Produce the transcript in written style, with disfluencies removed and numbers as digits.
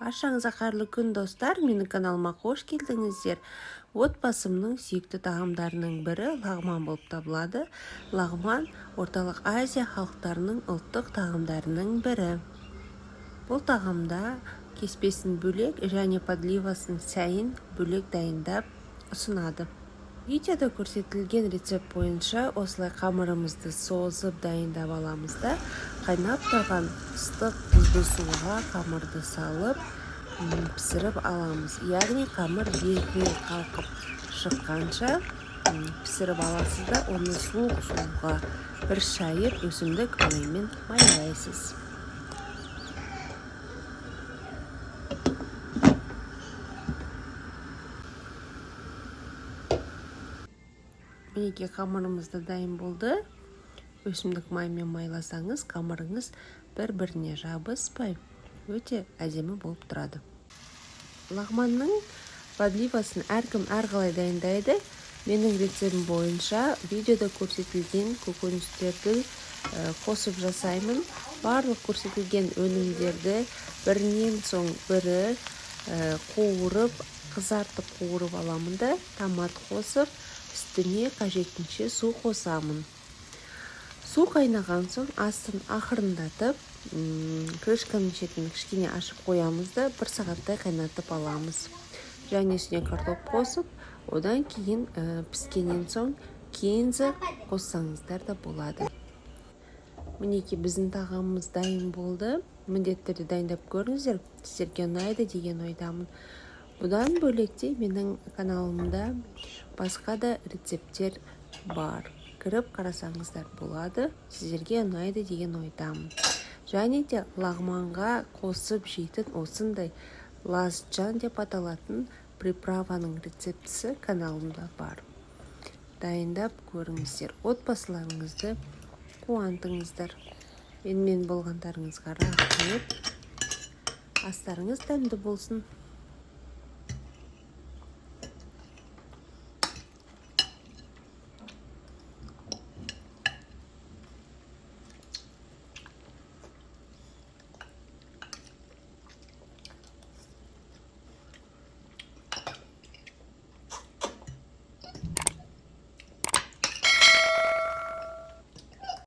Ашаңызға қайырлы күн достар, менің каналыма қош келдіңіздер. Отбасымның сүйікті тағамдарының бірі лағман болып табылады. Лағман орталық Азия халықтарының ұлттық тағамдарының бірі. Бұл тағамда кеспесін бөлек және подливасын сәйін бөлек дайындап ұсынады. Видеода көрсетілген рецепт бойынша осылай қамырымызды созып дайындап аламыз да, қайнап тұрған ыстық тұзды суға қамырды салып пісіріп аламыз. Яғни қамыр бел қалқып шыққанша пісіріп аласыз да, оны суық суға бір шайып өсімдік маймен майлайсыз. Мінекей қамырымызды дайын болды. Өсімдік маймен майласаңыз, қамырыңыз бір-біріне жабыспай өте әдемі болып тұрады. Лағманның подливасын әркім әрқалай дайындайды. Менің рецептім бойынша видеода көрсетілген көкөністерді қосып жасаймын. Барлық көрсетілген өнімдерді бірінен соң бірі қуырып, қызартып қуырып аламын да, томат қосып, үстіне қажетінше су қосамын. Су қайнаған соң астын ақырындатып, крышканың шетін кішкене ашып қоямыз да, 1 сағаттай қайнатып аламыз. Және үстіне картоп қосып, одан кейін піскеннен соң кензі қоссаңыздар да болады. Мінекей біздің тағамымыз дайын болды. Міндетті түрде дайындап көріңіздер, сіздерге ұнайды деген ойдамын. Бұдан бөлекте менің каналымда басқа да рецепттер бар. Кіріп қарасаңыздар болады, сіздерге ұнайды деген ойдамын. Және де лағманға қосып жейтін осындай лазджан деп аталатын приправаның рецептісі каналымда бар. Дайындап көріңіздер, отбасыларыңызды қуантыңыздар. Менімен болғандарыңызға рахмет. Астарыңыз дәмді болсын.